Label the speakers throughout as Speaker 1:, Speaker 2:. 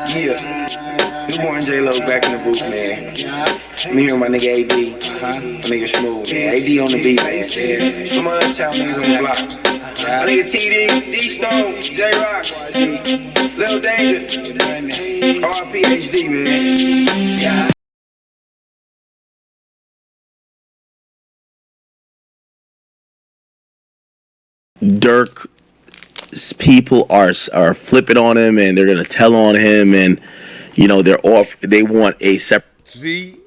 Speaker 1: Yeah. Newborn J-Lo back in the booth, man. Me here with my nigga AD. My nigga Smooth, man. AD on the beat, man. Some other town niggas on the block. My nigga TD, D-Stone, J-Rock, Lil Danger, RPHD, man.
Speaker 2: Durk's people are flipping on him, and they're gonna tell on him, and they're off. They want a separate.
Speaker 3: See,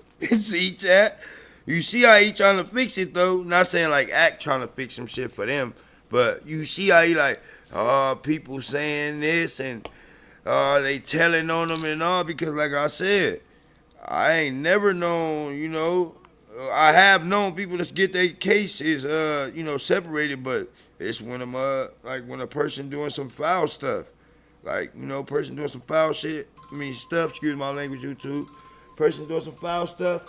Speaker 3: chat. You see how he trying to fix it though. Not saying like act trying to fix some shit for them, but you see how he like, people saying this and they telling on him and all because like I said, I ain't never known, I have known people that get their cases, separated, but it's when I'm, like when a person doing some foul stuff, like, person doing some foul shit, stuff, excuse my language, YouTube, person doing some foul stuff,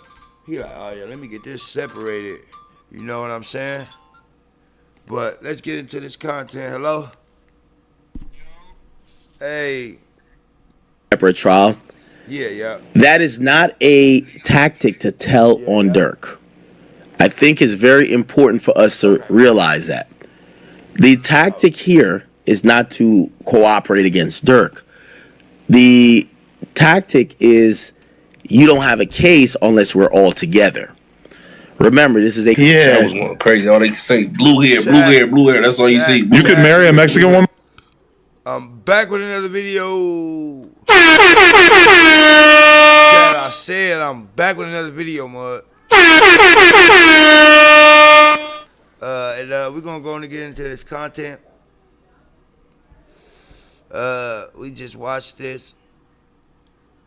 Speaker 3: he like, oh yeah, let me get this separated, you know what I'm saying? But let's get into this content. Hello? Hey.
Speaker 2: Separate trial.
Speaker 3: Yeah.
Speaker 2: That is not a tactic to tell on Durk. I think it's very important for us to realize that. The tactic here is not to cooperate against Durk. The tactic is you don't have a case unless we're all together. Remember, this is a...
Speaker 4: Yeah. That was one crazy. All they say, blue hair. That's all you see.
Speaker 5: You could marry a Mexican woman?
Speaker 3: I'm back with another video. I said I'm back with another video, mud. And we're gonna go on and get into this content. We just watched this,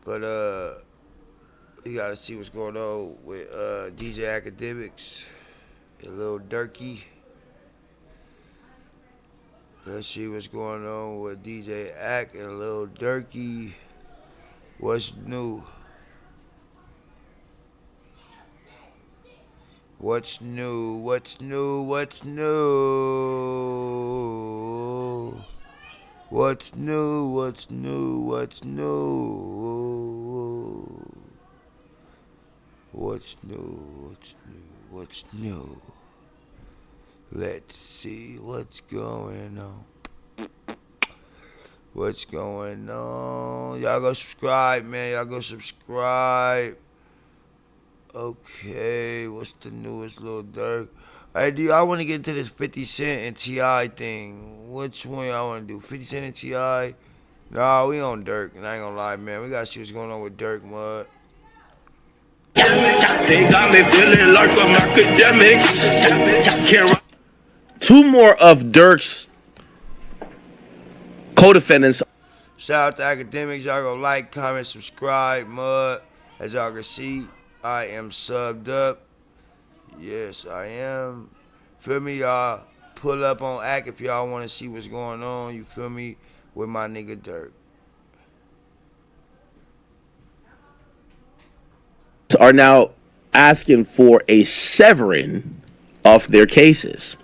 Speaker 3: but we gotta see what's going on with DJ Academics and Lil Durky. Let's see what's going on with DJ Ack and Lil Durky. What's new? What's new? What's new? What's new? What's new? What's new? What's new? What's new? What's new? What's new? Let's see what's going on. What's going on? Y'all go subscribe, man. Y'all go subscribe. Okay, what's the newest Lil Durk? Hey, I want to get into this 50 Cent and T.I. thing. Which one y'all want to do? 50 Cent and T.I.? Nah, we on Durk, and I ain't gonna lie, man. We gotta see what's going on with Durk, mud.
Speaker 1: They got me feeling like I'm academic.
Speaker 2: Two more of Durk's co-defendants.
Speaker 3: Shout out to Academics. Y'all go like, comment, subscribe, mud. As y'all can see, I am subbed up. Yes, I am. Feel me, y'all? Pull up on Act if y'all want to see what's going on. You feel me? With my nigga Durk.
Speaker 2: Are now asking for a severing of their cases.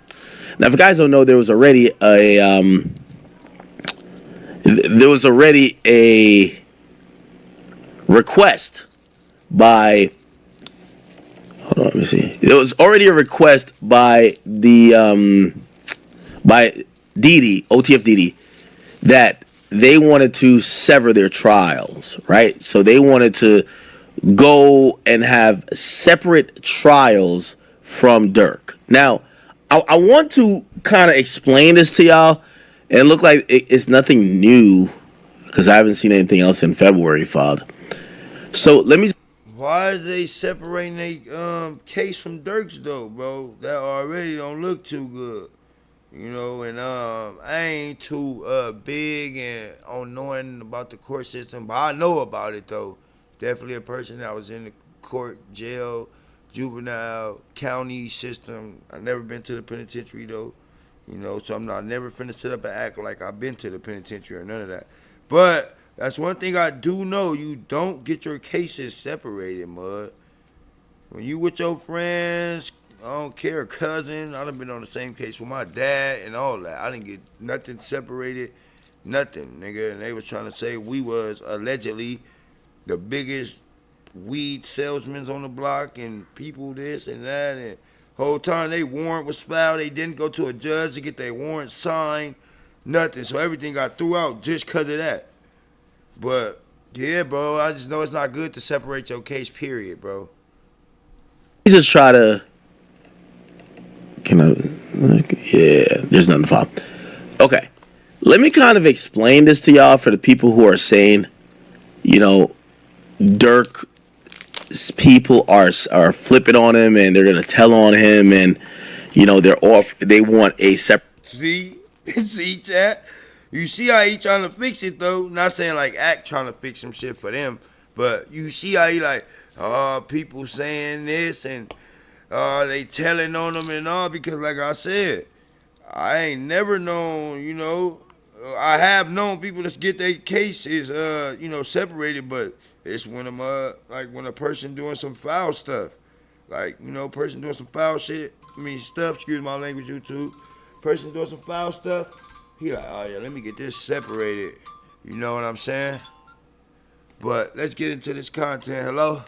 Speaker 2: Now, if you guys don't know, there was already a request by. Hold on, let me see. There was already a request by the by Didi, OTF Didi, that they wanted to sever their trials, right? So they wanted to go and have separate trials from Durk. Now, I want to kind of explain this to y'all, and it look like it's nothing new because I haven't seen anything else in February filed. So let me.
Speaker 3: Why is they separating their case from Durk's though, bro? That already don't look too good. And I ain't too big and on knowing about the court system, but I know about it though. Definitely a person that was in the court, jail, juvenile, county system. I never been to the penitentiary though, so I'm not never finna sit up and act like I've been to the penitentiary or none of that. But that's one thing I do know. You don't get your cases separated, mud. When you with your friends, I don't care, cousin. I done been on the same case with my dad and all that. I didn't get nothing separated. Nothing, nigga. And they was trying to say we was allegedly the biggest weed salesmen on the block and people this and that. And whole time they warrant was filed. They didn't go to a judge to get their warrant signed. Nothing. So everything got threw out just because of that. But yeah, bro, I just know it's not good to separate your case, period, bro.
Speaker 2: You just try to. Can I? Yeah, there's nothing to follow. Okay, let me kind of explain this to y'all for the people who are saying, you know, Durk's people are flipping on him and they're gonna tell on him, and you know they're off. They want a separate.
Speaker 3: See, chat. You see how he trying to fix it though. Not saying like Act trying to fix some shit for them, but you see how he like, people saying this and they telling on them and all, because like I said, I ain't never known, you know, I have known people that get their cases, separated, but it's when I'm like when a person doing some foul stuff, like person doing some foul shit. Stuff. Excuse my language, YouTube. Person doing some foul stuff. He like, oh yeah, let me get this separated. You know what I'm saying? But let's get into this content. Hello?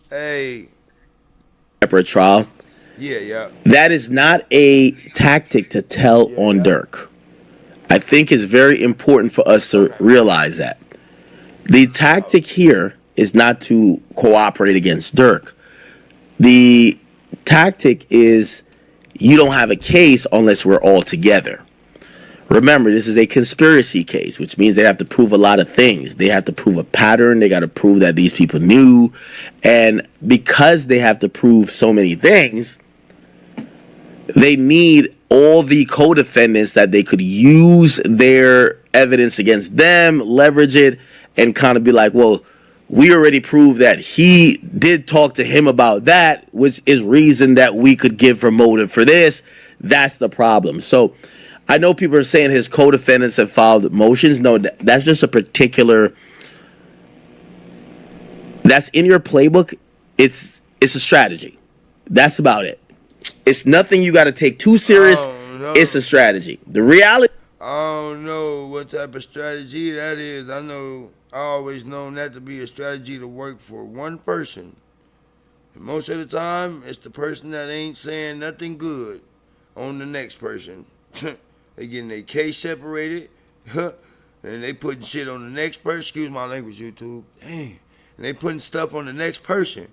Speaker 3: Hey.
Speaker 2: Separate trial.
Speaker 3: Yeah.
Speaker 2: That is not a tactic to tell on Durk. I think it's very important for us to realize that. The tactic here is not to cooperate against Durk. The tactic is you don't have a case unless we're all together. Remember, this is a conspiracy case, which means they have to prove a lot of things. They have to prove a pattern. They got to prove that these people knew. And because they have to prove so many things, they need all the co-defendants that they could use their evidence against them, leverage it, and kind of be like, well, we already proved that he did talk to him about that, which is reason that we could give for motive for this. That's the problem. So I know people are saying his co-defendants have filed motions. No, that's just a particular. That's in your playbook. It's a strategy. That's about it. It's nothing you got to take too serious. It's a strategy. The reality.
Speaker 3: I don't know what type of strategy that is. I always known that to be a strategy to work for one person. And most of the time, it's the person that ain't saying nothing good on the next person. They getting their case separated, and they putting shit on the next person. Excuse my language, YouTube. Dang. And they putting stuff on the next person.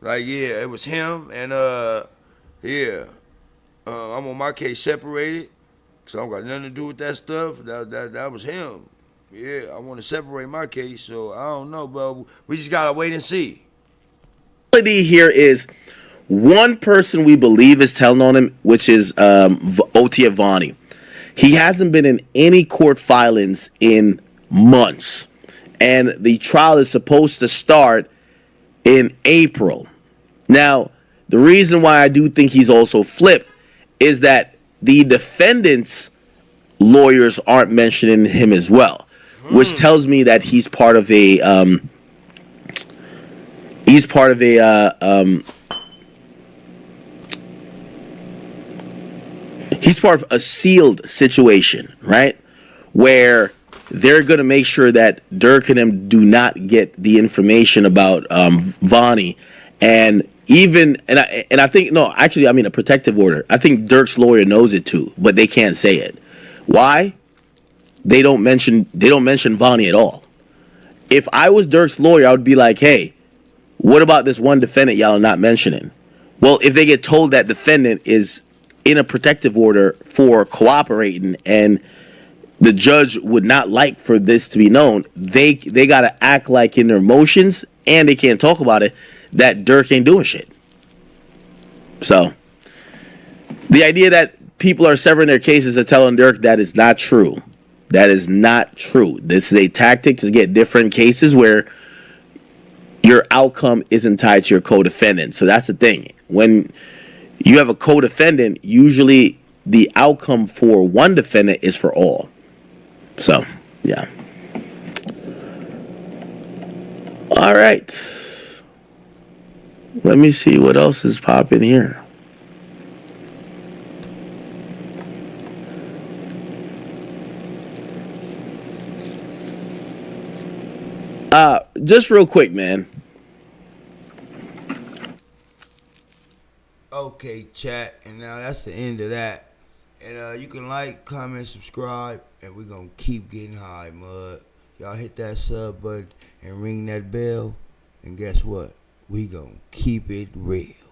Speaker 3: Like, yeah, it was him, and I'm on my case separated, because I don't got nothing to do with that stuff. That was him. Yeah, I want to separate my case, so I don't know, bro. We just got to wait and see.
Speaker 2: The reality here is one person we believe is telling on him, which is OTF Vonnie. He hasn't been in any court filings in months, and the trial is supposed to start in April. Now, the reason why I do think he's also flipped is that the defendant's lawyers aren't mentioning him as well, which tells me that he's part of a sealed situation, right? Where they're going to make sure that Durk and him do not get the information about Vonnie, and I think a protective order. I think Durk's lawyer knows it too, but they can't say it. Why? They don't mention Vonnie at all. If I was Durk's lawyer, I would be like, hey, what about this one defendant y'all are not mentioning? Well, if they get told that defendant is in a protective order for cooperating and the judge would not like for this to be known, they got to act like in their motions, and they can't talk about it, that Durk ain't doing shit. So the idea that people are severing their cases and telling Durk, that is not true. That is not true. This is a tactic to get different cases where your outcome isn't tied to your co-defendant. So that's the thing. When you have a co-defendant, usually the outcome for one defendant is for all. So, yeah. All right. Let me see what else is popping here. Just real quick, man.
Speaker 3: Okay, chat, and now that's the end of that. And you can like, comment, subscribe, and we're gonna keep getting high, mud. Y'all hit that sub button and ring that bell, and guess what? We gonna keep it real.